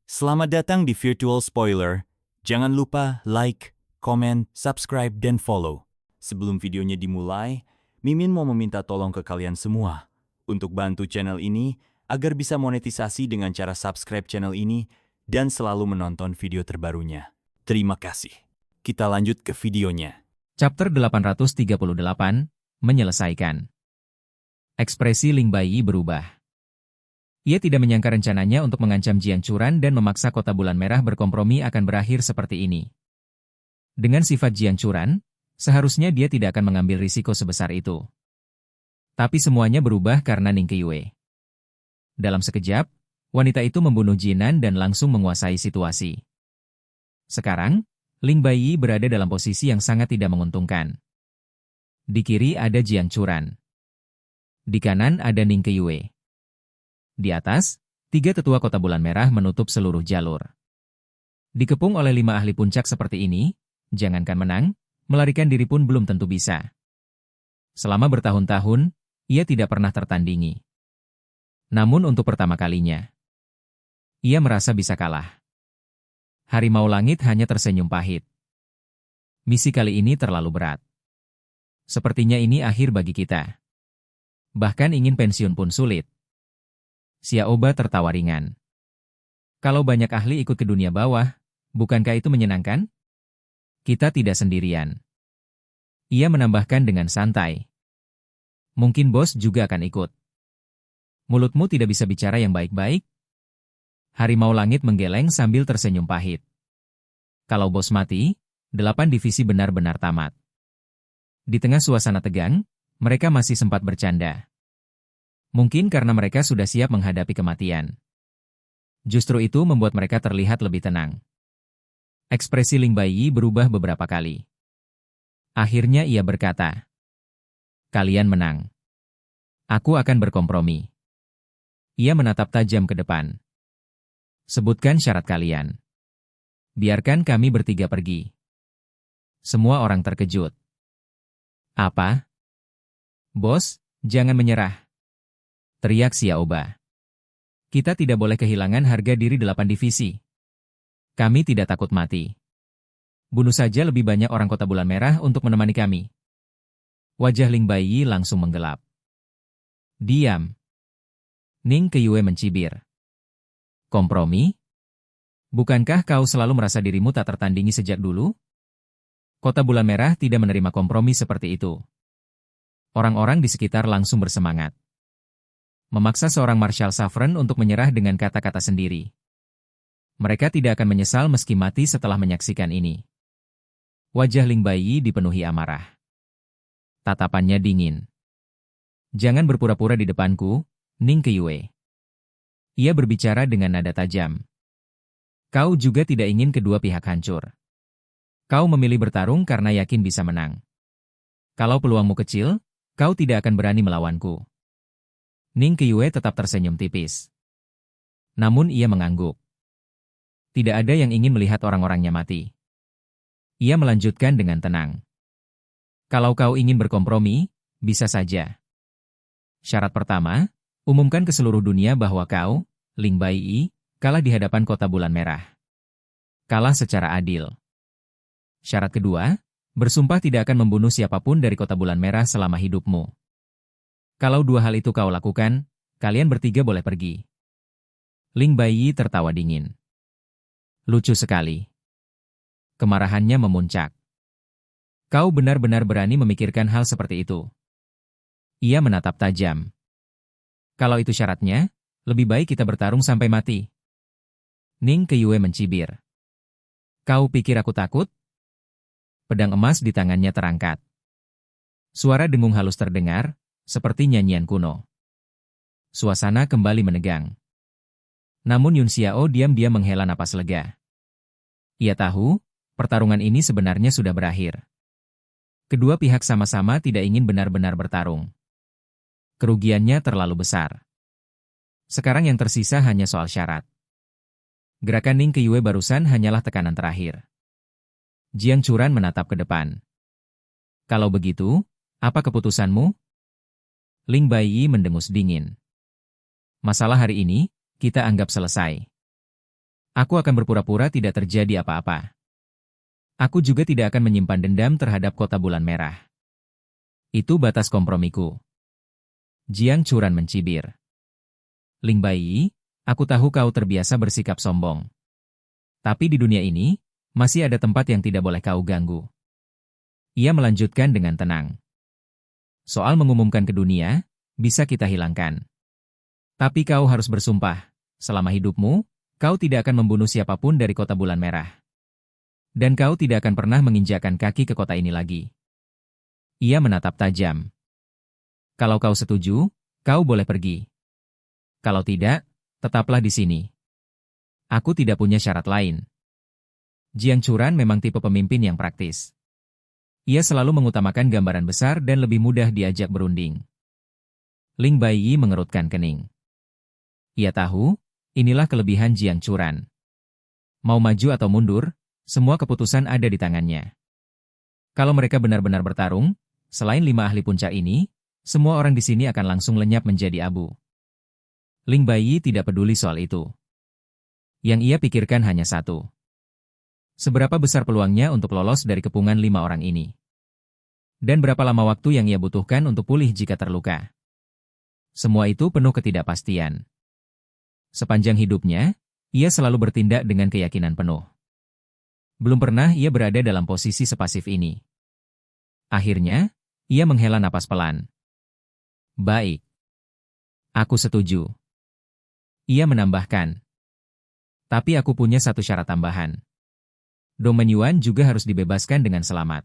Selamat datang di Virtual Spoiler. Jangan lupa like, komen, subscribe, dan follow. Sebelum videonya dimulai, Mimin mau meminta tolong ke kalian semua untuk bantu channel ini agar bisa monetisasi dengan cara subscribe channel ini dan selalu menonton video terbarunya. Terima kasih. Kita lanjut ke videonya. Chapter 838, Menyelesaikan. Ekspresi Ling Baiyi berubah. Ia tidak menyangka rencananya untuk mengancam Jiang Churan dan memaksa Kota Bulan Merah berkompromi akan berakhir seperti ini. Dengan sifat Jiang Churan, seharusnya dia tidak akan mengambil risiko sebesar itu. Tapi semuanya berubah karena Ning Qiwei. Dalam sekejap, wanita itu membunuh Jinan dan langsung menguasai situasi. Sekarang, Ling Baiyi berada dalam posisi yang sangat tidak menguntungkan. Di kiri ada Jiang Churan. Di kanan ada Ning Qiwei. Di atas, 3 tetua Kota Bulan Merah menutup seluruh jalur. Dikepung oleh 5 ahli puncak seperti ini, jangankan menang, melarikan diri pun belum tentu bisa. Selama bertahun-tahun, ia tidak pernah tertandingi. Namun untuk pertama kalinya, ia merasa bisa kalah. Harimau Langit hanya tersenyum pahit. Misi kali ini terlalu berat. Sepertinya ini akhir bagi kita. Bahkan ingin pensiun pun sulit. Xiaoba tertawa ringan. Kalau banyak ahli ikut ke dunia bawah, bukankah itu menyenangkan? Kita tidak sendirian. Ia menambahkan dengan santai. Mungkin bos juga akan ikut. Mulutmu tidak bisa bicara yang baik-baik? Harimau Langit menggeleng sambil tersenyum pahit. Kalau bos mati, 8 divisi benar-benar tamat. Di tengah suasana tegang, mereka masih sempat bercanda. Mungkin karena mereka sudah siap menghadapi kematian. Justru itu membuat mereka terlihat lebih tenang. Ekspresi Ling Baiyi berubah beberapa kali. Akhirnya ia berkata, "Kalian menang. Aku akan berkompromi." Ia menatap tajam ke depan. "Sebutkan syarat kalian. Biarkan kami bertiga pergi." Semua orang terkejut. "Apa?" "Bos, jangan menyerah," teriak Xiaoba. "Kita tidak boleh kehilangan harga diri 8 divisi. Kami tidak takut mati. Bunuh saja lebih banyak orang Kota Bulan Merah untuk menemani kami." Wajah Ling Baiyi langsung menggelap. "Diam." Ning Qiwei mencibir. "Kompromi? Bukankah kau selalu merasa dirimu tak tertandingi sejak dulu? Kota Bulan Merah tidak menerima kompromi seperti itu." Orang-orang di sekitar langsung bersemangat. Memaksa seorang Marshal Saffron untuk menyerah dengan kata-kata sendiri. Mereka tidak akan menyesal meski mati setelah menyaksikan ini. Wajah Ling Baiyi dipenuhi amarah. Tatapannya dingin. "Jangan berpura-pura di depanku, Ning Qiwei." Ia berbicara dengan nada tajam. "Kau juga tidak ingin kedua pihak hancur. Kau memilih bertarung karena yakin bisa menang. Kalau peluangmu kecil, kau tidak akan berani melawanku." Ning Qiwei tetap tersenyum tipis. Namun ia mengangguk. Tidak ada yang ingin melihat orang-orangnya mati. Ia melanjutkan dengan tenang. "Kalau kau ingin berkompromi, bisa saja. Syarat pertama, umumkan ke seluruh dunia bahwa kau, Ling Baiyi, kalah di hadapan Kota Bulan Merah. Kalah secara adil. Syarat kedua, bersumpah tidak akan membunuh siapapun dari Kota Bulan Merah selama hidupmu. Kalau 2 hal itu kau lakukan, kalian bertiga boleh pergi." Ling Baiyi tertawa dingin. Lucu sekali. Kemarahannya memuncak. "Kau benar-benar berani memikirkan hal seperti itu?" Ia menatap tajam. "Kalau itu syaratnya, lebih baik kita bertarung sampai mati." Ning Qiwei mencibir. "Kau pikir aku takut?" Pedang emas di tangannya terangkat. Suara dengung halus terdengar, seperti nyanyian kuno. Suasana kembali menegang. Namun Yun Xiao diam-diam menghela napas lega. Ia tahu, pertarungan ini sebenarnya sudah berakhir. Kedua pihak sama-sama tidak ingin benar-benar bertarung. Kerugiannya terlalu besar. Sekarang yang tersisa hanya soal syarat. Gerakan Ning Qiwei barusan hanyalah tekanan terakhir. Jiang Churan menatap ke depan. "Kalau begitu, apa keputusanmu?" Ling Baiyi mendengus dingin. "Masalah hari ini, kita anggap selesai. Aku akan berpura-pura tidak terjadi apa-apa. Aku juga tidak akan menyimpan dendam terhadap kota bulan merah. Itu batas kompromiku. Jiang Churan mencibir. Ling Baiyi, aku tahu kau terbiasa bersikap sombong. Tapi di dunia ini, masih ada tempat yang tidak boleh kau ganggu. Ia melanjutkan dengan tenang. Soal mengumumkan ke dunia, bisa kita hilangkan. Tapi kau harus bersumpah, selama hidupmu, kau tidak akan membunuh siapapun dari kota bulan merah. Dan kau tidak akan pernah menginjakkan kaki ke kota ini lagi. Ia menatap tajam. Kalau kau setuju, kau boleh pergi. Kalau tidak, tetaplah di sini. Aku tidak punya syarat lain. Jiang Churan memang tipe pemimpin yang praktis. Ia selalu mengutamakan gambaran besar dan lebih mudah diajak berunding. Ling Baiyi mengerutkan kening. Ia tahu, inilah kelebihan Jiang Churan. Mau maju atau mundur, semua keputusan ada di tangannya. Kalau mereka benar-benar bertarung, selain 5 ahli puncak ini, semua orang di sini akan langsung lenyap menjadi abu. Ling Baiyi tidak peduli soal itu. Yang ia pikirkan hanya satu. Seberapa besar peluangnya untuk lolos dari kepungan 5 orang ini? Dan berapa lama waktu yang ia butuhkan untuk pulih jika terluka? Semua itu penuh ketidakpastian. Sepanjang hidupnya, ia selalu bertindak dengan keyakinan penuh. Belum pernah ia berada dalam posisi sepasif ini. Akhirnya, ia menghela napas pelan. Baik. Aku setuju. Ia menambahkan. Tapi aku punya satu syarat tambahan. Dong Menyuan juga harus dibebaskan dengan selamat.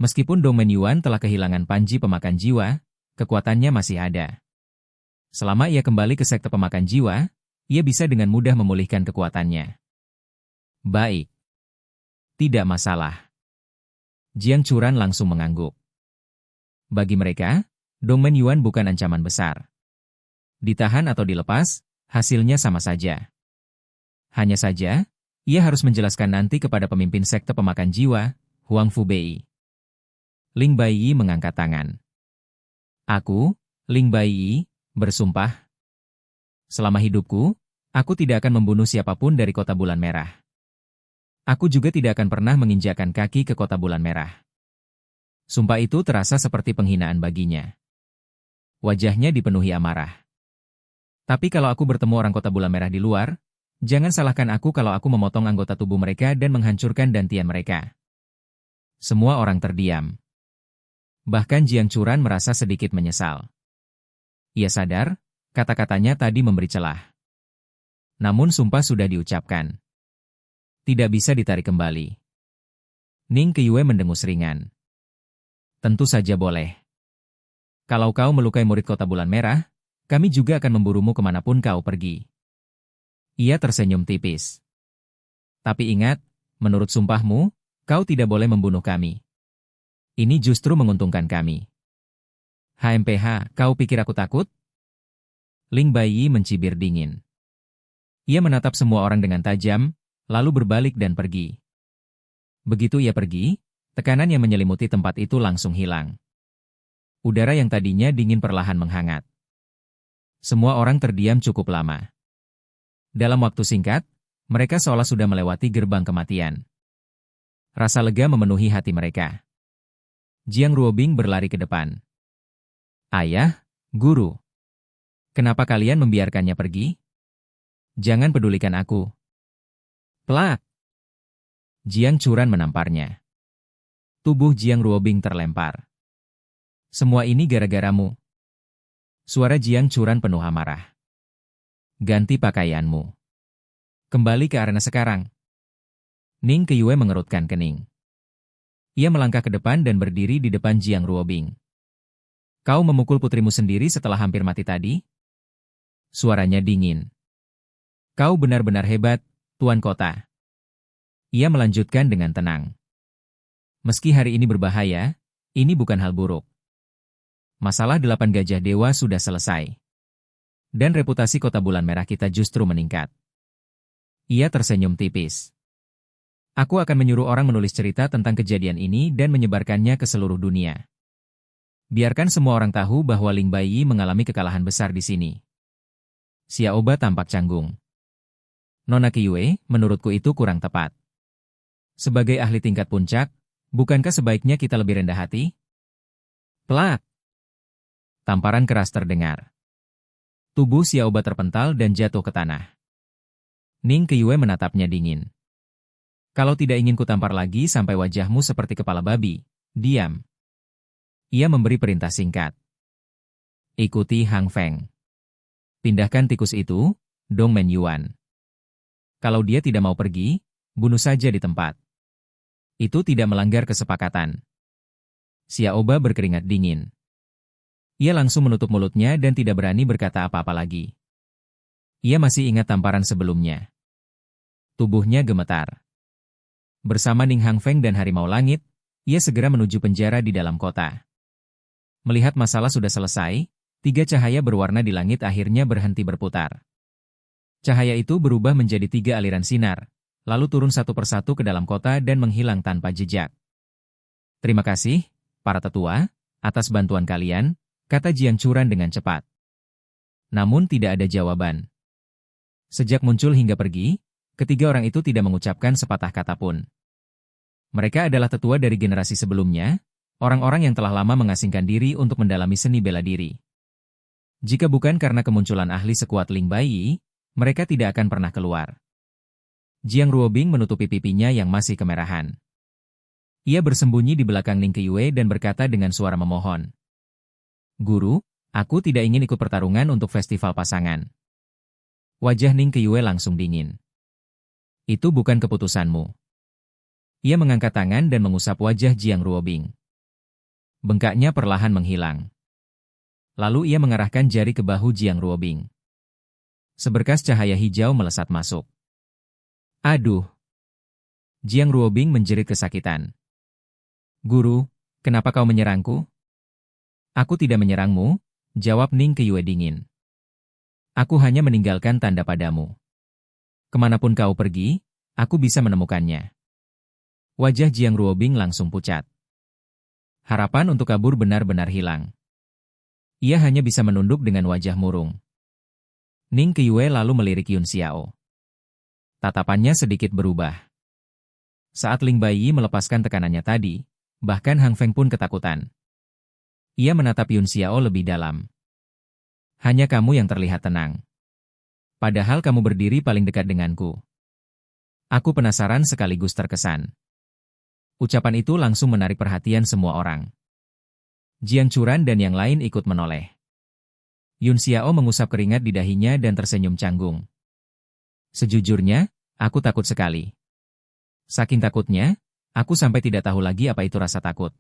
Meskipun Dong Menyuan telah kehilangan panji pemakan jiwa, kekuatannya masih ada. Selama ia kembali ke sekte pemakan jiwa, ia bisa dengan mudah memulihkan kekuatannya. Baik. Tidak masalah. Jiang Churan langsung mengangguk. Bagi mereka, Dong Menyuan bukan ancaman besar. Ditahan atau dilepas, hasilnya sama saja. Hanya saja, ia harus menjelaskan nanti kepada pemimpin sekte pemakan jiwa, Huang Fubei. Ling Baiyi mengangkat tangan. Aku, Ling Baiyi, bersumpah. Selama hidupku, aku tidak akan membunuh siapapun dari kota bulan merah. Aku juga tidak akan pernah menginjakkan kaki ke kota bulan merah. Sumpah itu terasa seperti penghinaan baginya. Wajahnya dipenuhi amarah. Tapi kalau aku bertemu orang kota bulan merah di luar, jangan salahkan aku kalau aku memotong anggota tubuh mereka dan menghancurkan dantian mereka. Semua orang terdiam. Bahkan Jiang Churan merasa sedikit menyesal. Ia sadar, kata-katanya tadi memberi celah. Namun sumpah sudah diucapkan. Tidak bisa ditarik kembali. Ning Qiue mendengus ringan. Tentu saja boleh. Kalau kau melukai murid kota bulan merah, kami juga akan memburumu kemanapun kau pergi. Ia tersenyum tipis. Tapi ingat, menurut sumpahmu, kau tidak boleh membunuh kami. Ini justru menguntungkan kami. HMPH, kau pikir aku takut? Ling Baiyi mencibir dingin. Ia menatap semua orang dengan tajam, lalu berbalik dan pergi. Begitu ia pergi, tekanan yang menyelimuti tempat itu langsung hilang. Udara yang tadinya dingin perlahan menghangat. Semua orang terdiam cukup lama. Dalam waktu singkat, mereka seolah sudah melewati gerbang kematian. Rasa lega memenuhi hati mereka. Jiang Ruobing berlari ke depan. Ayah, guru. Kenapa kalian membiarkannya pergi? Jangan pedulikan aku. Plak! Jiang Churan menamparnya. Tubuh Jiang Ruobing terlempar. Semua ini gara-garamu. Suara Jiang Churan penuh amarah. Ganti pakaianmu. Kembali ke arena sekarang. Ning Qiue mengerutkan kening. Ia melangkah ke depan dan berdiri di depan Jiang Ruobing. Kau memukul putrimu sendiri setelah hampir mati tadi? Suaranya dingin. Kau benar-benar hebat, Tuan Kota. Ia melanjutkan dengan tenang. Meski hari ini berbahaya, ini bukan hal buruk. Masalah 8 gajah dewa sudah selesai. Dan reputasi kota bulan merah kita justru meningkat. Ia tersenyum tipis. Aku akan menyuruh orang menulis cerita tentang kejadian ini dan menyebarkannya ke seluruh dunia. Biarkan semua orang tahu bahwa Ling Baiyi mengalami kekalahan besar di sini. Xiaoba tampak canggung. Nona Kyue, menurutku itu kurang tepat. Sebagai ahli tingkat puncak, bukankah sebaiknya kita lebih rendah hati? Plak! Tamparan keras terdengar. Tubuh Xiaoba terpental dan jatuh ke tanah. Ning Kyue menatapnya dingin. Kalau tidak ingin kutampar lagi sampai wajahmu seperti kepala babi, diam. Ia memberi perintah singkat. Ikuti Hang Feng. Pindahkan tikus itu, Dong Men Yuan. Kalau dia tidak mau pergi, bunuh saja di tempat. Itu tidak melanggar kesepakatan. Xiaoba berkeringat dingin. Ia langsung menutup mulutnya dan tidak berani berkata apa-apa lagi. Ia masih ingat tamparan sebelumnya. Tubuhnya gemetar. Bersama Ning Hang Feng dan Harimau Langit, ia segera menuju penjara di dalam kota. Melihat masalah sudah selesai, 3 cahaya berwarna di langit akhirnya berhenti berputar. Cahaya itu berubah menjadi 3 aliran sinar, lalu turun satu persatu ke dalam kota dan menghilang tanpa jejak. Terima kasih, para tetua, atas bantuan kalian, kata Jiang Churan dengan cepat. Namun tidak ada jawaban. Sejak muncul hingga pergi, ketiga orang itu tidak mengucapkan sepatah kata pun. Mereka adalah tetua dari generasi sebelumnya, orang-orang yang telah lama mengasingkan diri untuk mendalami seni bela diri. Jika bukan karena kemunculan ahli sekuat Ling Baiyi, mereka tidak akan pernah keluar. Jiang Ruobing menutupi pipinya yang masih kemerahan. Ia bersembunyi di belakang Ning Kyue dan berkata dengan suara memohon. Guru, aku tidak ingin ikut pertarungan untuk festival pasangan. Wajah Ning Kyue langsung dingin. Itu bukan keputusanmu. Ia mengangkat tangan dan mengusap wajah Jiang Ruobing. Bengkaknya perlahan menghilang. Lalu ia mengarahkan jari ke bahu Jiang Ruobing. Seberkas cahaya hijau melesat masuk. Aduh! Jiang Ruobing menjerit kesakitan. Guru, kenapa kau menyerangku? Aku tidak menyerangmu, jawab Ning Kyue dingin. Aku hanya meninggalkan tanda padamu. Kemanapun kau pergi, aku bisa menemukannya. Wajah Jiang Ruobing langsung pucat. Harapan untuk kabur benar-benar hilang. Ia hanya bisa menunduk dengan wajah murung. Ning Kyue lalu melirik Yun Xiao. Tatapannya sedikit berubah. Saat Ling Baiyi melepaskan tekanannya tadi, bahkan Hang Feng pun ketakutan. Ia menatap Yun Xiao lebih dalam. Hanya kamu yang terlihat tenang. Padahal kamu berdiri paling dekat denganku. Aku penasaran sekaligus terkesan. Ucapan itu langsung menarik perhatian semua orang. Jiang Churan dan yang lain ikut menoleh. Yun Xiao mengusap keringat di dahinya dan tersenyum canggung. Sejujurnya, aku takut sekali. Saking takutnya, aku sampai tidak tahu lagi apa itu rasa takut.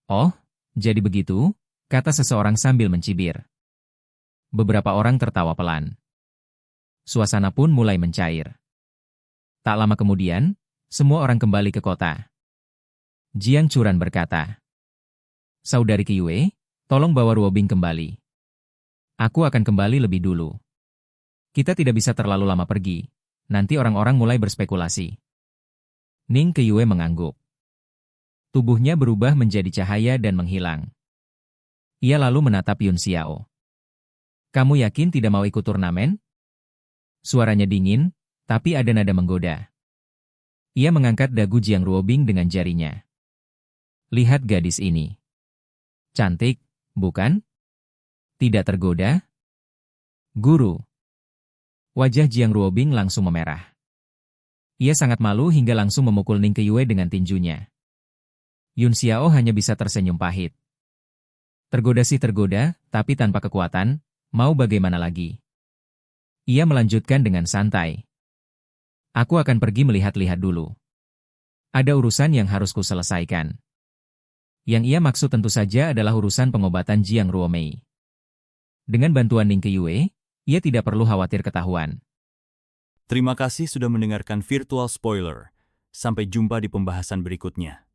Oh, jadi begitu, kata seseorang sambil mencibir. Beberapa orang tertawa pelan. Suasana pun mulai mencair. Tak lama kemudian, semua orang kembali ke kota. Jiang Churan berkata, Saudari Kyue, tolong bawa Ruobing kembali. Aku akan kembali lebih dulu. Kita tidak bisa terlalu lama pergi, nanti orang-orang mulai berspekulasi. Ning Kyue mengangguk. Tubuhnya berubah menjadi cahaya dan menghilang. Ia lalu menatap Yun Xiao. Kamu yakin tidak mau ikut turnamen? Suaranya dingin, tapi ada nada menggoda. Ia mengangkat dagu Jiang Ruobing dengan jarinya. Lihat gadis ini. Cantik, bukan? Tidak tergoda? Guru. Wajah Jiang Ruobing langsung memerah. Ia sangat malu hingga langsung memukul Ning Kyue dengan tinjunya. Yun Xiao hanya bisa tersenyum pahit. Tergoda sih tergoda, tapi tanpa kekuatan, mau bagaimana lagi? Ia melanjutkan dengan santai. Aku akan pergi melihat-lihat dulu. Ada urusan yang harus kuselesaikan. Yang ia maksud tentu saja adalah urusan pengobatan Jiang Ruomei. Dengan bantuan Ning Kyue, ia tidak perlu khawatir ketahuan. Terima kasih sudah mendengarkan Virtual Spoiler. Sampai jumpa di pembahasan berikutnya.